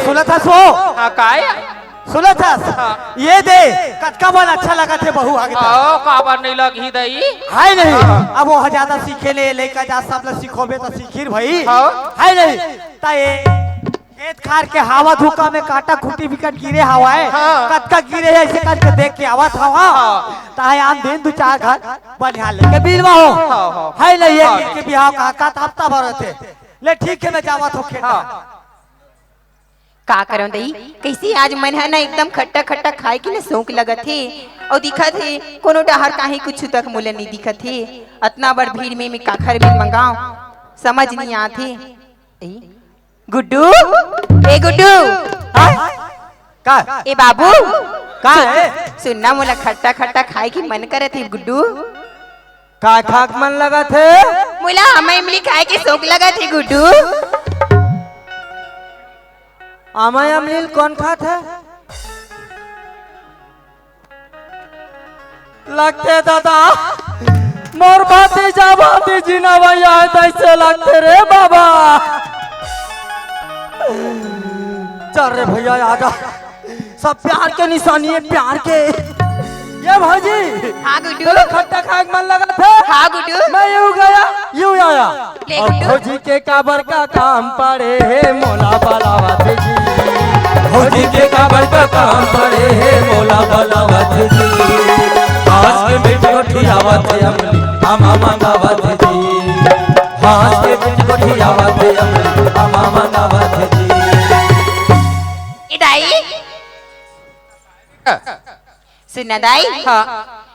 सुना था सो काय सुना था ये दे कटका बन अच्छा लगा थे बहु आगे काबर नहीं लगी दई है नहीं अब वो ज्यादा सीखे ले लेकर जा सब लोग सीखोबे तो सीखिर भाई है नहीं ताए खेत खार के हवा धोखा में काटा खूटी विकट गिरे हवा है कटका गिरे है ऐसे करके देख के आवा था ताए आम दिन दो चार घर बनिया लेके बिलवा हो है नहीं ये के बिहाव का हफ्ता भर थे ले ठीक है मैं जावा तो खेत का करो दई कैसे आज मन है ना एकदम खट्टा खट्टा खाए की ना शौक लगत थे और दिखत है कोनो डहर काहे कुछ तक मूल्य नहीं दिखत है इतना बड़ भीड़ में काखर भी मंगाओ समझ नहीं आते गुड्डू ए गुड्डू का ए बाबू का है सुनना मोला खट्टा खट्टा खाए की मन करे थे गुड्डू का खाक मन लगा थे मोला हमें इमली खाए के शौक लगा थे गुड्डू आमा अमलील कौन खात है लगते दादा मोर बाती जाबाती जीना भैया है तैसे लगते रे बाबा चल रे भैया आजा सब प्यार के निशानी है प्यार के ये भाजी हाँ गुड्डू खट्टा खाक मन लगा था हाँ गुड्डू मैं यूं गया यूं आया ले और गुड्डू भौजी के काबर का काम पड़े है मोला बलावत जी भौजी के काबर का काम पड़े है मोला बलावत जी हाथ के बेटी को ठियावत अमली आमा मंगावत जी हाथ के बेटी को ठियावत अमली आमा मंगावत जी इदाई सुना दाई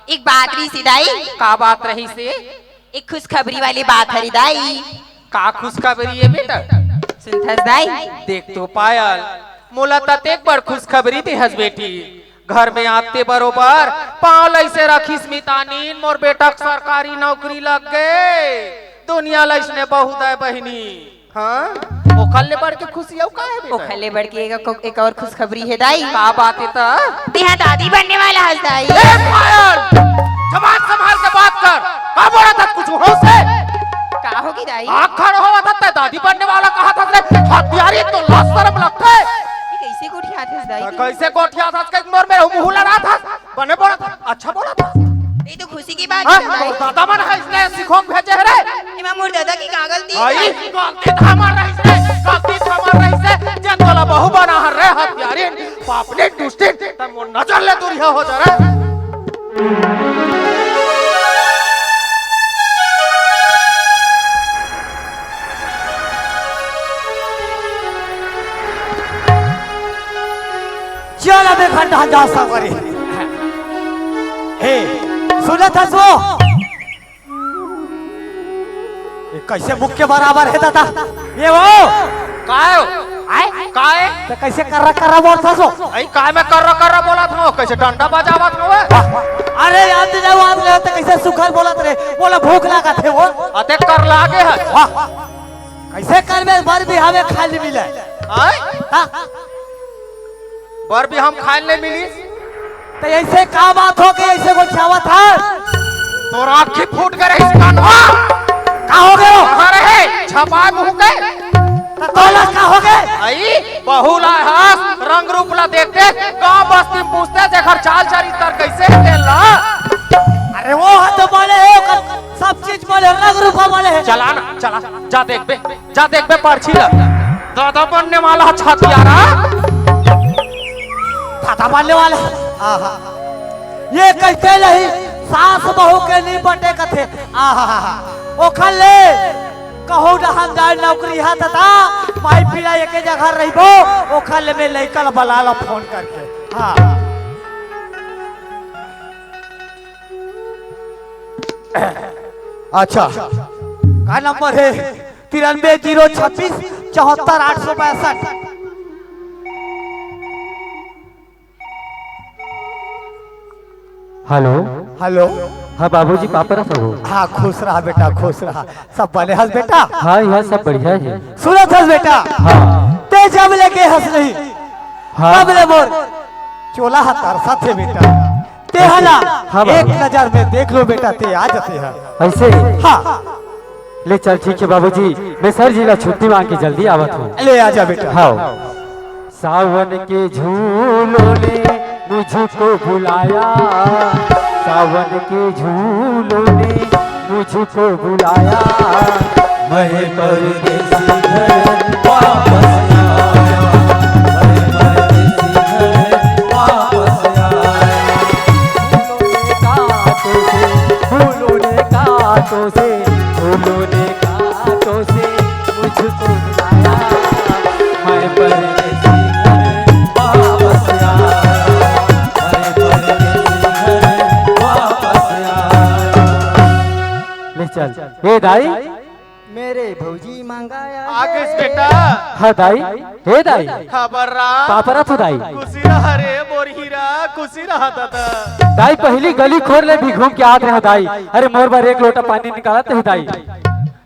एक बात रही सिदाई का बात रही से एक खुशखबरी वाली बात है दाई का खुशखबरी है बेटा सुनथस दाई देख तो पायल मोला ततेक बड़ खुशखबरी थी हस बेटी घर में आते बरोबर पाँव लैसे रखी स्मितानीन मोर बेटा सरकारी नौकरी लग गए दुनिया लैसने बहुत है बहनी हाँ ओखले बढ़ के खुशी का है बेटा ओखले बढ़ के एक और खुशखबरी है दाई का बात है ता तेहा दादी बनने वाला है दाई ए पायल जबान संभाल के बात कर का बोला था कुछ हो से का होगी दाई आखर हो था दादी बनने वाला कहा था हथियारी तो लाश शर्म लगता है कैसे गोठिया थे दाई कैसे गोठिया था के मोर में मुंह लड़ा था बने बोला था अच्छा बोला था ये तो खुशी की बात है दाई दादा मन है इसने सिखों भेजे रे इमा मोर दादा की का गलती आई है गलती हमार रही से गलती हमार रही से जन वाला बहु बना हर रे हथियारी पापने दुष्टी त मोर नजर ले दूरिया हो जा रे चल अबे घंटा जा सवरी हे सुना था सो ये कैसे मुख के बराबर है दादा ये वो काय काय तो कैसे कर रहा बोल था सो आई काय में कर रहा बोला था कैसे डंडा बजावत हो अरे याद जाओ आप ले तो कैसे सुखर बोलत रे बोला भूख लगा थे वो अते कर लागे है कैसे कर में बर भी हमें खाली मिले आई हां बर भी हम खाए ले मिली तो ऐसे का बात हो गई ऐसे को छावा था तोर आंखें फूट गए इस कानवा का हो गए कहां रहे छपा मुंह के तो तोला का हो गए आई बहुला हास रंग रूप ला देखते गांव बस्ती में पूछते जेखर चाल चरित्र कैसे तेला अरे वो हाथ बोले है सब चीज बोले रंग रूप बोले है चला ना चला जा देख बे पर्ची ला दादा बनने वाला छतियारा दादा बनने वाले आहा ये कैसे नहीं सास बहू के नहीं बटे कथे आहा ओ खले कहू ना हम जाए नौकरी हाथ था माई पिला एक जगह रहिबो ओ खले में लइकल बलाला फोन करके हां अच्छा का नंबर है 93 026 74 862 हेलो हेलो हाँ बाबूजी पापा सब हो हाँ खुश रहा बेटा खुश रहा सब बने हंस बेटा हाँ यहाँ सब बढ़िया है सुनत हंस बेटा हाँ ते जब लेके हंस रही हाँ। तब ले मोर चोला तरसा थे बेटा ते हला हाँ एक बाबू। नजर में देख लो बेटा ते आ जाते हैं। ऐसे हाँ ले चल ठीक है बाबूजी, मैं सर जी ला छुट्टी मांग के जल्दी आवत हूँ। ले आजा बेटा। हाँ। सावन के झूलों ने मुझको बुलाया, सावन के झूलों ने मुझको बुलाया, मैं परदेसी घर वापस आया, मैं परदेसी घर वापस आया। फूलों ने कांटों से, फूलों ने कांटों से मुझको बुलाया, मैं परदेसी घर वापस आया, मैं परदेसी घर वापस आया। ले चल ए दाई, मेरे भौजी मंगाया आगे से बेटा हाँ दाई, हे दाई खबर राम पापरा तो दाई, खुशी रहा रे मोर हीरा, खुशी रहा दादा। दाई पहली गली खोर ले भी घूम के आते रहे दाई। अरे मोर बार एक लोटा पानी निकाला थे दाई।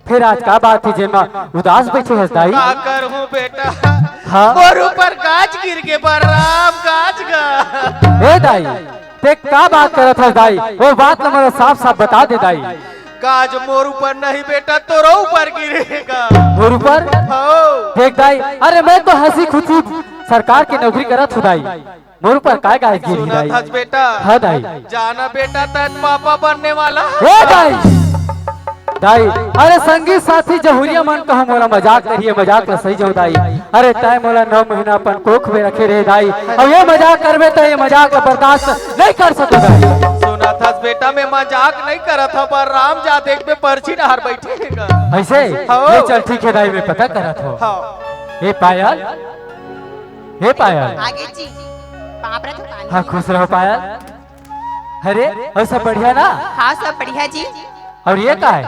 फिर आज का बात थी जेमा उदास बैठे है दाई। का करूं बेटा, हाँ। मोर ऊपर गाज गिर के बलराम गाज गा। ए दाई ते का बात करत है दाई, वो बात ना साफ साफ बता दे दाई। गाज मोर ऊपर नहीं बेटा तोरो ऊपर गिरेगा। मोर ऊपर हो देख दाई, अरे मैं तो हंसी खुशी सरकार की नौकरी करत हूँ दाई, मोर ऊपर काय काय गिरी सुना दाई। था बेटा, हाँ दाई। जाना बेटा तन पापा बनने वाला। ए दाई दाई, अरे संगी साथी जहुरिया मन कहो मोला मजाक करिए, मजाक ला सही जाऊ दाई। अरे तय मोला 9 महीना अपन कोख में रखे रहे दाई, अब ये मजाक करबे तो ये मजाक ला बर्दाश्त नहीं कर सको दाई। सुना था बेटा मैं मजाक नहीं करा था, पर राम जा देख में पर्ची नहर बैठेगा। ऐसे हाँ। ये चल ठीक है दाई, मैं पता करत हो। हाँ हे पायल, हे पायल, आगे जी पापरा तो पानी हाँ खुश रहो पायल। अरे और सब बढ़िया ना? हाँ सब बढ़िया जी। और ये का है?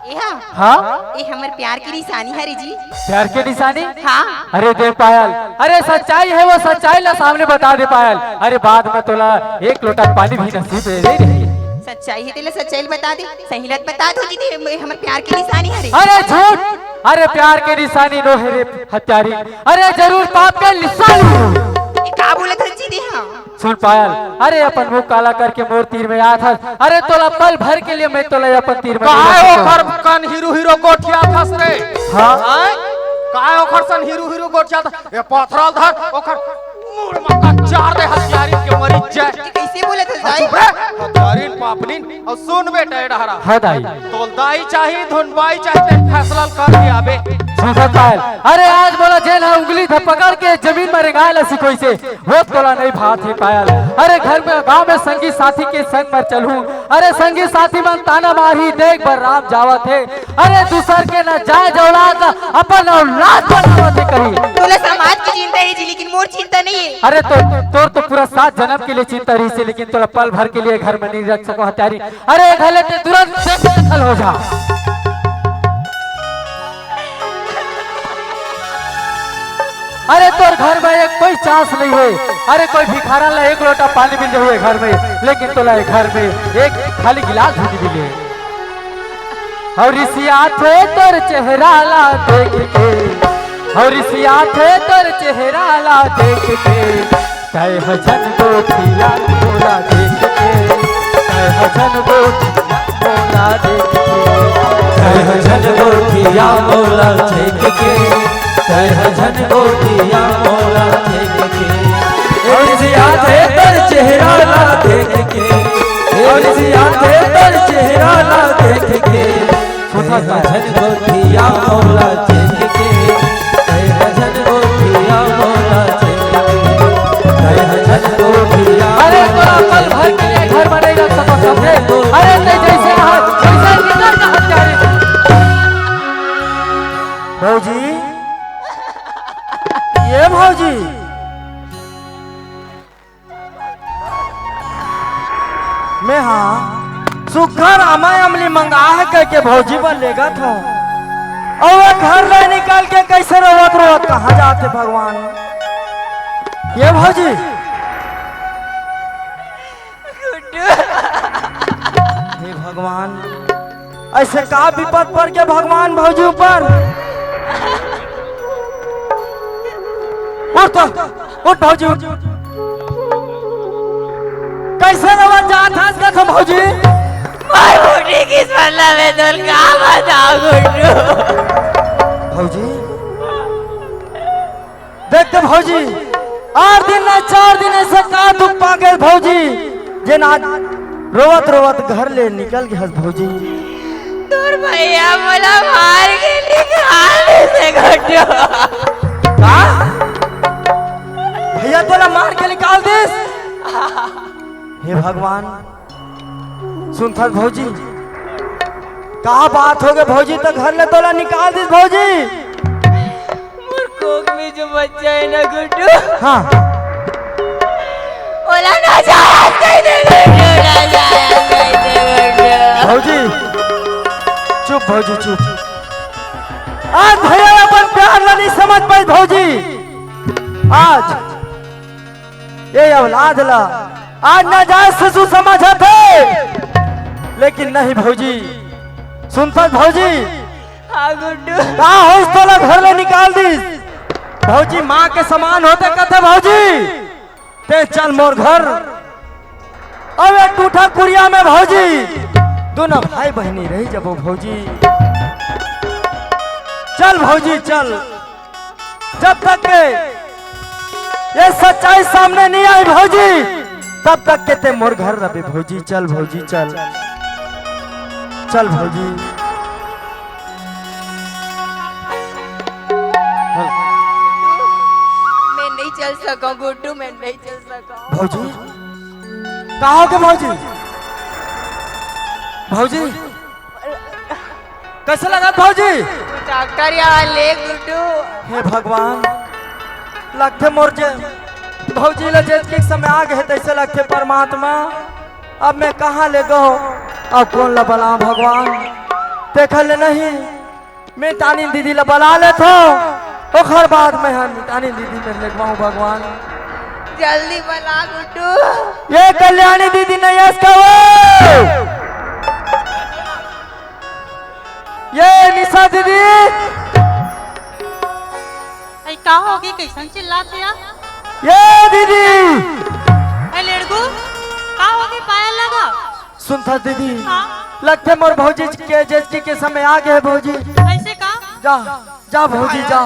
यहाँ हाँ ये हमारे प्यार की निशानी है रे जी। प्यार के निशानी? हाँ अरे दे पायल, अरे सच्चाई है वो सच्चाई ला सामने बता दे पायल। अरे बाद में तोला एक लोटा पानी भी नसीब दे रही। सच्चाई है तेरे सच्चाई बता दे, सही लत बता दो जी हमारे प्यार की निशानी है रे। अरे झूठ, अरे प्यार के निशानी नो है रे हत्यारी, अरे जरूर पाप के निशानी। ये का बोले था जी दे। हाँ सुन पायल, अरे अपन मुंह काला करके मोर तीर में आया था, अरे तोला पल भर के लिए मैं तोला अपन तीर में काय ओखर कन हीरो हीरो गोठिया फस रे। हाँ। आय? काय ओखर सन हीरो हीरो गोठिया था, ये पथरल धर ओखर मुड़ मक्का चार दे हथियारी के मरी जाए। ये कैसे बोले थे दाई? चुप रे हथियारीन पापलीन। और सुन बेटा ए डहरा, हाँ दाई। तोलदाई चाहिए धुनबाई चाहिए फैसला कर के आबे। सुन पायल, अरे आज बोला जेल है उंगली धर पकड़ के जमीन में रेंगाए लसी कोई से वो तोला नहीं भात है पायल। अरे घर में गांव में संगी साथी के संग पर चलूं, अरे संगी साथी मन ताना मारी देख बर राम जावत है, अरे दूसर के न जाए औलाद अपन औलाद बनावत है कहीं। तोला समाज की चिंता है जी, लेकिन मोर चिंता नहीं है। अरे तोर तो पूरा 7 जन्म के लिए चिंता रही से, लेकिन तोला पल भर के लिए घर में नहीं रख सको हत्यारी। अरे घले ते तुरंत से हो जा। अरे तोर घर में एक कोई चांस नहीं है, अरे कोई भिखारा ला एक लोटा पानी मिल हुए घर में, लेकिन तोला घर में एक खाली गिलास भी मिले। और इसिया थे तोर चेहरा ला देख के, और इसिया थे तोर चेहरा ला देख के, तय हजन गोठिया मोला देख के, तय हजन गोठिया मोला देख के, तय हजन गोठिया मोला देख के, तय हजन गोठिया मोला देख के, और इसिया थे तोर चेहरा ला देख के, और इसिया थे तोर चेहरा ला देख के, हजन गोठिया मोला देख के, तय हजन गोठिया मोला देख के, तय हजन गोठिया। अरे तोरा पल भर के लिए घर में नहीं रख सको समझे, अरे नहीं जैसे हाथ वैसे निकल का हत्यारे। भौजी ये भौजी मैं हाँ सुखर अमय अमली मंगा है कह के भौजी पर लेगा था, और वो घर ले निकाल के कैसे रोवत रोवत कहाँ जाते भगवान। ये भौजी हे भगवान, ऐसे का विपद पड़ के भगवान भौजी ऊपर। उठ तो उठ भौजी उठ। कैसे रवा जात हंस का तुम भौजी? मार बूढ़ी किस मतलब में तुल का बताओ गुड्डू। भौजी देखते भौजी 8 दिन ना 4 दिन ऐसे का दुख पा गए भौजी जे ना रोवत रोवत घर ले निकल गए भौजी। दूर भैया बोला मार के निकाल से गुड्डू। का भैया तोला मार के निकाल दिस? हे भगवान सुन था भौजी कहा बात हो गए भौजी तो घर ले तोला निकाल दिस भौजी। कोक में जो बच्चा है ना गुड्डू हाँ बोला ना जाया कह दे गुड्डू ना जाया कह दे गुड्डू। भौजी चुप भौजी चुप। आज भैया अपन प्यार नहीं समझ पाई भौजी। आज ये औलाद ला आज न जाए ससुर समझा थे लेकिन नहीं भौजी सुनता भौजी। हाँ गुड्डू कहा हो तोला घर ले निकाल दी भौजी माँ के समान होते कहते भौजी ते चल मोर घर। अब एक टूटा कुरिया में भौजी दोनों भाई बहनी रही जब भौजी। चल भौजी चल जब तक के ये सच्चाई सामने नहीं आई भौजी तब तक के ते मोर घर रहे भौजी। चल भौजी चल चल भौजी। मैं नहीं चल सका गुड्डू मैं नहीं चल सका। भौजी कहाँ हो के भौजी? भौजी कैसे लगा भौजी? डॉक्टर यहाँ ले गुड्डू। हे भगवान लगते मोर जे भौजी ले जेत के समय आ गए तैसे लगते परमात्मा अब मैं कहाँ ले गो अब कौन ला बला भगवान देखा ले नहीं मैं तानी दीदी ला बला ले थो ओखर बाद में हम तानी दीदी में लगवाऊं भगवान। जल्दी बना गुड्डू। ये कल्याणी दीदी नहीं है इसका वो ये निशा दीदी। ऐ का हो गई कैसन चिल्लात है? ये दीदी ऐ लड़कू का हो गई पायल लगा? सुनता दीदी हाँ लगते मोर भौजी के जेजकी के समय आ गए भौजी। ऐसे का? जा जा भौजी जा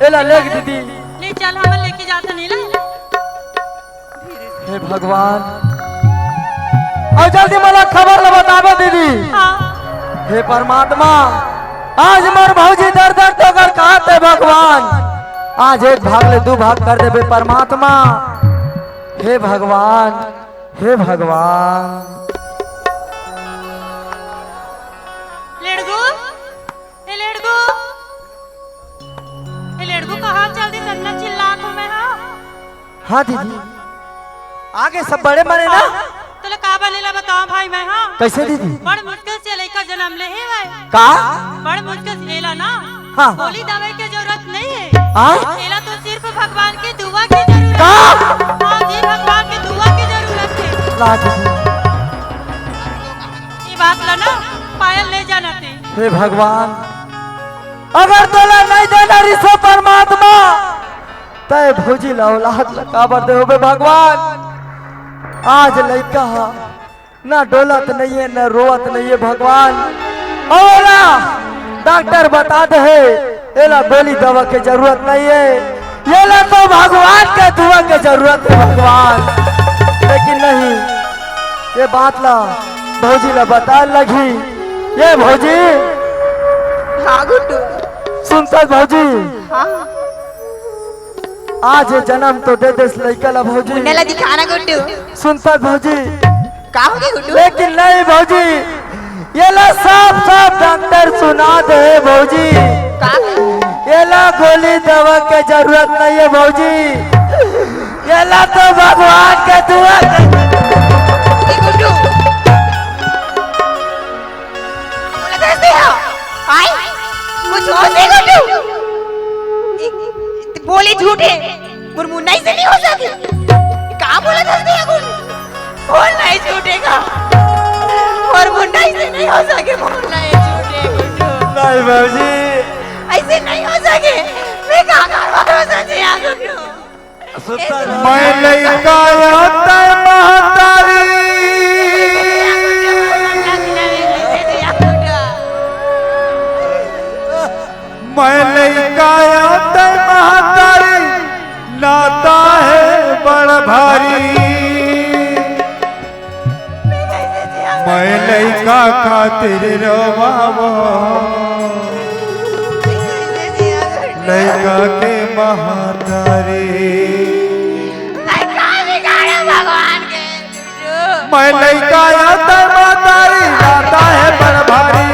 एला ले दीदी। ले चल हम लेके जाते नहीं ले। हे भगवान और जल्दी मला खबर ला बतावे दीदी। हाँ हे परमात्मा आज मोर भौजी दर दर तो कर कहते भगवान आज एक भाग ले 2 भाग कर देबे परमात्मा। हे भगवान हे भगवान। लड़कू ए लड़कू ए लड़कू कहाँ जल्दी सन्ना चिल्लात हूँ मैं। हाँ हाँ दीदी आगे सब बड़े मरे ना तो का बनेला बताओ भाई मैं। हाँ कैसे दीदी? बड़ मुश्किल से लड़का जन्म ले है भाई। का बड़ मुश्किल से लेला ना। हाँ। गोली दवाई की जरूरत नहीं है। हाँ? लेला तो सिर्फ भगवान की दुआ की जरूरत का? है। हाँ जी भगवान की दुआ की जरूरत है। ला दीदी। ये बात ला ना पायल ले जाना थे। हे भगवान अगर तोला नहीं देना रिसो परमात्मा तय भौजी ला औलाद ला काबर दे होबे भगवान। आज लड़का ना डोलत नहीं है ना रोवत नहीं है भगवान। ओला डॉक्टर बता दे एला गोली दवा की जरूरत नहीं है ये ला तो भगवान के दुआ की जरूरत है भगवान। लेकिन नहीं ये बात ला भौजी ला बता लगी। ये भौजी हाँ गुड्डू। सुनता भौजी हाँ आज ये जन्म तो दे देस लड़का ला भौजी। मुन्ने दिखाना गुड्डू। सुनता भौजी का हो गई गुड्डू? लेकिन नहीं भौजी ये ला साफ साफ डॉक्टर सुना दे भौजी का ये ला गोली दवा के जरूरत नहीं है भौजी ये ला तो भगवान के दुआ ए गुड्डू बोला कैसे हो? आई कुछ हो से गुड्डू? बोली झूठे मुरमुन्ना से नहीं हो सके। कहाँ बोला कैसे है गुड्डू? बोलना ही झूठेगा और मुन्ना से नहीं हो सके। बोलना ही झूठे गुड्डू। नहीं भौजी ऐसे नहीं हो सके। मैं कहाँ भरोसा किया गुड्डू? मैं लइका होता महतारी मैं लइका होता महतारी नाता है बड़ भारी मैं लइका खातिर रोवावो लइका के महतारी मैं लइका आता महतारी नाता है बड़ भारी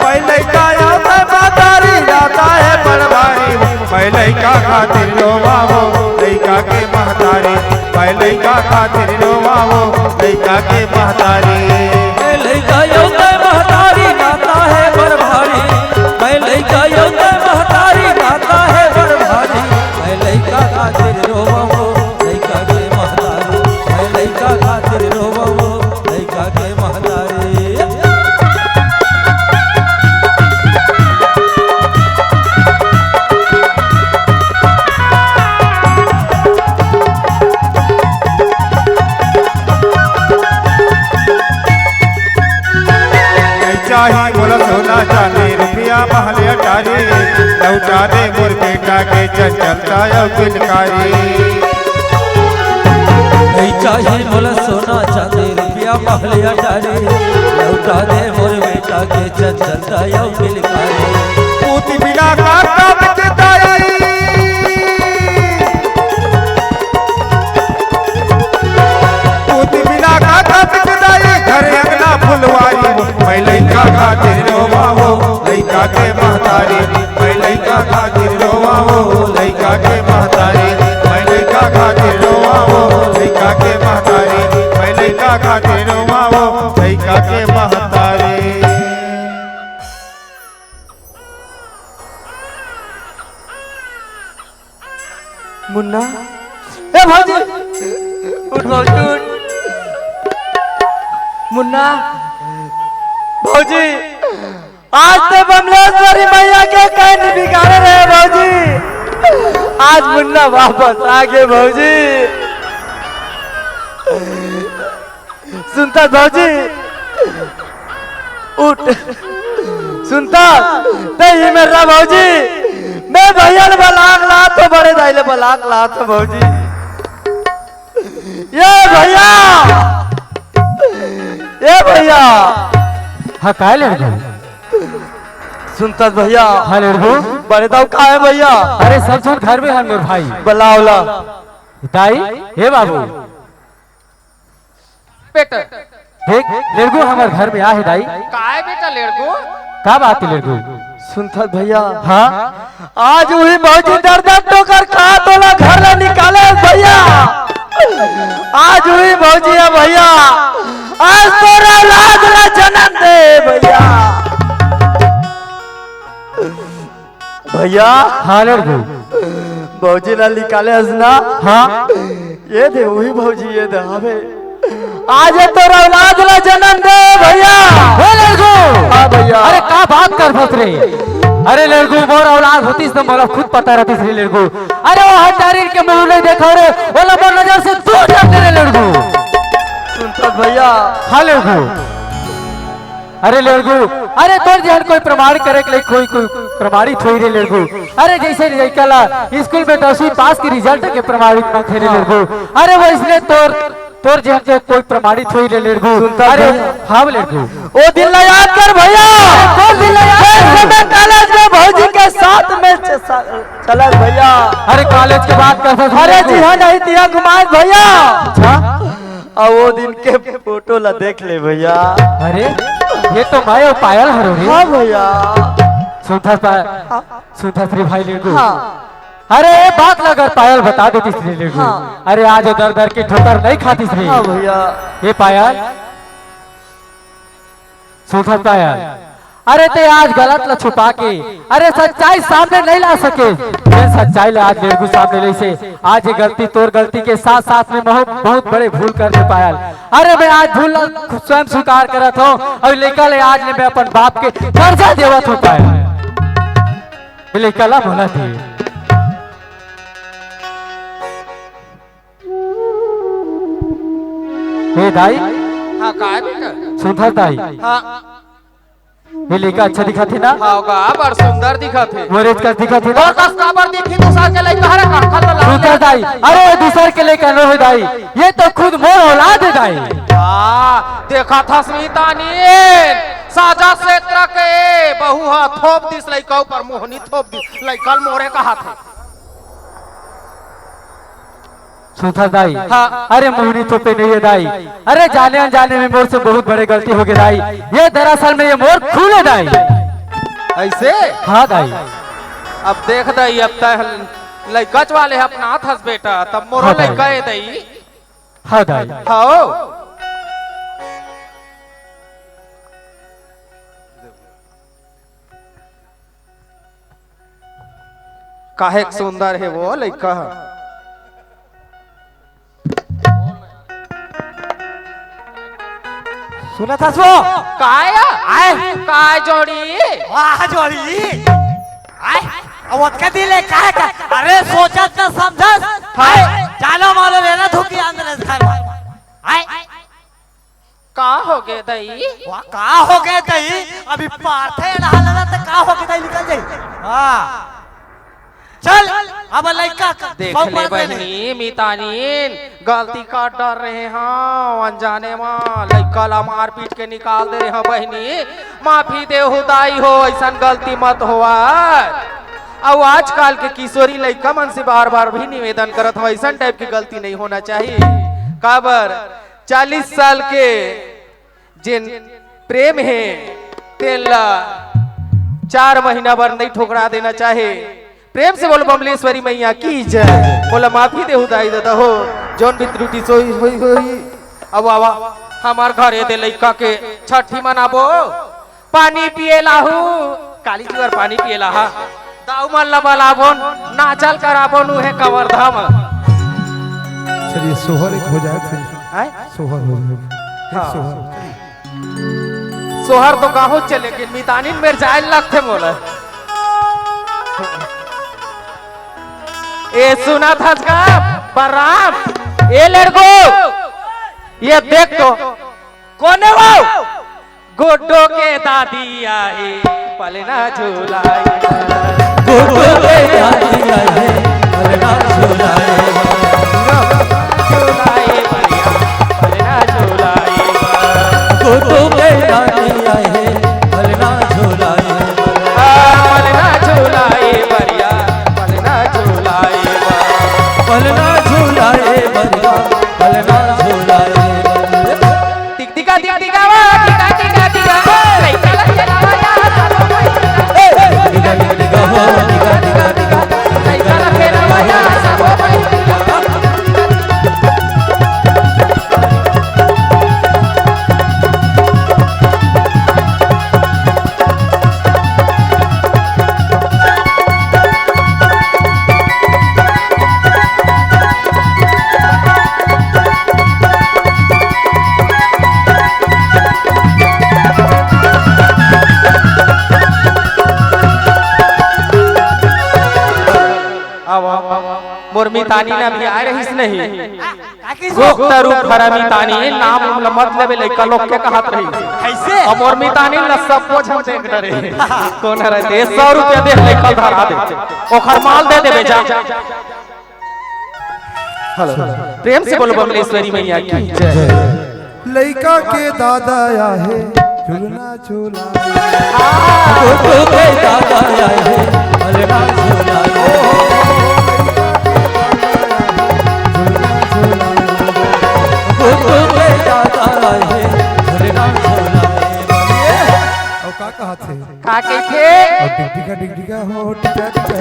मैं लइका आता महतारी नाता है बड़ भारी मैं लइका खातिर रोवावो लइका के महतारी मैं लइका खातिर रोवावो लइका के महतारी लइका योता महतारी नाता है बड़ भारी मैं लइका योता महतारी नाता है बड़ भारी मैं लइका खातिर रोवो लइका के महतारी मैं लइका खातिर रोवो लइका के महतारी चाही बोला सोना चांदी रुपया महल अटारी लौटा दे मोर बेटा के चंचलता गुलकारी नहीं चाहिए मोला सोना चांदी रुपया महल अटारी लौटा दे मोर बेटा के चंचलता यौ मिलकारी पूती बिना का काम के ताई पूती बिना का काम के ताई घर अंगना फुलवारी मैं लइका खातिर रोवावो लइका के महतारी मैं लइका खातिर रोवावो लइका के महतारी मैं लइका खातिर रोवावो लइका के महतारी मैं लइका खातिर रोवावो लइका के महतारी मुन्ना ए भौजी उठ भौजी उठ मुन्ना भौजी आज तो बमलेश्वरी मैया के कहीं बिगाड़े रहे भौजी आज मुन्ना वापस आ गए भौजी सुनता भौजी उठ सुनता नहीं मेरा भौजी मैं भैया ने बलाक ला तो बड़े दाइले बलाक ला तो भौजी ये भैया हाँ काय लड़को सुनता भैया हाँ लड़को बड़े दाव का है भैया अरे सब सुन घर में है मेरे भाई बलावला ताई हे बाबू बेटा देख लड़को हमारे घर में आ है दाई काय बेटा लड़को का बात है लड़को सुनता भैया हाँ आज वही भौजी दर दर टोकर कहा तोला घर ले निकाले भैया आज हुई भौजी है भैया आज तोरा लाज ला जन्म दे भैया भैया हाँ लड़को भौजी ला निकाले हसना हाँ ये दे वही भौजी ये दे हवे आज ये तोरा लाज ला जन्म दे भैया हे लड़को हाँ भैया अरे का बात कर फस रे अरे लड़को मोर औलाद होतीस तो मोला खुद पता रहतीस रे लड़को अरे वो हटारी के मुंह नहीं देखो रे बोला मोर नजर से दूर जाते रे लड़को सुनता भैया हाँ लड़को अरे लड़को अरे तोर जहन कोई प्रमाण करे के लिए कोई प्रमाणित होई रे लड़को अरे जैसे लड़का स्कूल में 10वीं पास की रिजल्ट के प्रमाणित न थे रे लड़को अरे वो इसलिए तोर जहन के कोई प्रमाणित होई रे लड़को अरे हाँ लड़को ओ दिन ला याद कर भैया कौन दिन ला याद कर? कॉलेज में भौजी के साथ में चला भैया अरे कॉलेज के बात कर अरे जी हाँ नहीं दिया घुमाए भैया अच्छा और वो दिन के फोटो ला देख ले भैया अरे ये तो मैं और पायल हरो रे हाँ भैया सुनता श्री भाई लड़को हाँ अरे ये बात लगर पायल बता देती श्री लड़को हाँ। अरे आज दर दर की ठोकर नहीं खाती श्री हाँ भैया ये पायल सुनता पायल अरे ते आज गलत ला छुपा के अरे सच्चाई सामने नहीं ला सके ये सच्चाई ला आज लड़को सामने ले से आज ये गलती तोर गलती के साथ साथ में बहुत बड़े भूल कर दे पायल अरे मैं आज भूल स्वयं स्वीकार करत हूँ और लेकर ले आज मैं अपन बाप के कर्जा देवत हो पायल लेकर ला बोला थी हे दाई हाँ का है बेटा सुधर दाई हाँ ये लड़का अच्छा दिखा थे ना हाँ का बड़ सुंदर दिखा थे मोरेज का दिखा थे ना और कस का बड़ दिखी तो साथ के लइका हरे का खल सुधर दाई अरे दूसर के लेकर नो दाई ये तो खुद मोर औलाद है दाई हाँ देखा था स्मितानीन साजा क्षेत्र के बहु हा थोप दिस लइका ऊपर मोहनी थोप दिस लइका मोरे का हाथ है सुधर दाई हाँ। अरे मोहनी तो पे नहीं है दाई अरे जाने अनजाने में मोर से बहुत बड़े गलती हो गई दाई ये दरअसल में ये मोर खून है दाई ऐसे हाँ दाई अब देख दई अब तक लइकच वाले अपना हाथ हंस बेटा तब मोरो हाँ दाई। लइका है दई हाँ दाई हाँ काहे सुंदर है वो लइका सुना था सो काया आए काय जोड़ी वाह जोड़ी आए अब उसका दिल है काहे का अरे सोचत ना समझत हाय जानो मालो लेना धुकी अंदर खाए आए का हो गए दई वाह का हो गए तई अभी पार्थे डालना तो का हो गए तई निकल जाई हां चल अब लइका देख ले बहनी मितानीन गलती का डर रहे हाँ अनजाने माँ लइका ला मार पीट के निकाल दे हाँ बहनी माफी दे हुदाई हो ऐसा गलती मत हुआ अब आजकल के किशोरी लइका मन से बार बार भी निवेदन करत हो ऐसा टाइप की गलती नहीं होना चाहिए काबर 40 साल के जिन प्रेम है तेला 4 महीना भर नहीं ठुकरा देना चाहे प्रेम से बोलो बमलेश्वरी मैया की जय बोला माफी दे हुदाई दादा हो जौन भी त्रुटि सोई होई अब आवा हमार घरे दे लइका के छठी मनाबो पानी पिए लाहू काली जी और पानी पिए लाहा दाऊ मन लबलाबो नाचल कराबो नु है कवर धाम चलिए सोहर एक हो जाए फिर हैं सोहर हो जाए हाँ। सोहर सोहर तो काहो चले के मितानिन मेर जाए लगते मोला ए सुना था का बराम ए लड़को ये देख तो कौन है वो गुड्डो के दादी आई पलना झूलाई गुड्डो के दादी आई पलना झूलाई झूलाई बढ़िया पलना झूलाई गुड्डो के दादी आई पलना झूलाई पलना झूलाई बढ़िया पलना झूलाई पलना झूलाए बंदा पलना झूलाए टिक टिका टिका टिका टिका टिका टिका लइका लइका निगा निगा हो निगा निगा निगा लइका लइका वाया सब मुर्मी तानी ने भी आ रही नहीं गुप्त रूप हरमी तानी नाम मतलब लइका लोग के कहत रही कैसे अब मुर्मी तानी ल सब कुछ हम देख डरे कौन रहते 100 रुपया दे लइका धरा दे ओखर माल दे देबे जा हेलो प्रेम से बोलो बमलेश्वरी मैया की जय लइका के दादा आहे झूलना झूला गुड्डो के दादा आई है पलना झूलाए गुड्डो के दादा आई है पलना झूलाए और का कहा थे का के थे और टिका हो टिका टिका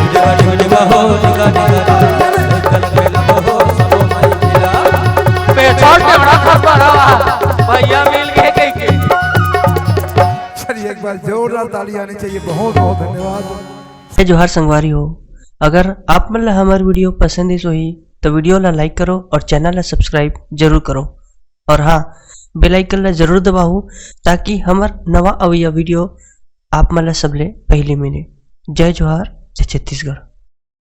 निगा निगा हो निगा निगा कल बेला हो सब माई मिला पेट्रोल के बड़ा खबर भैया मिल गए के चलिए एक बार जोरदार ताली आनी चाहिए बहुत बहुत धन्यवाद जय जोहार संगवारी हो अगर आप मन ला हमार वीडियो पसंद है सोही तो वीडियो ला लाइक करो और चैनल ला सब्सक्राइब जरूर करो और हाँ बेल आइकन ला जरूर दबाओ ताकि हमार नवा अवैया वीडियो आप मन ला सबले पहले मिले जय जोहार जय छत्तीसगढ़।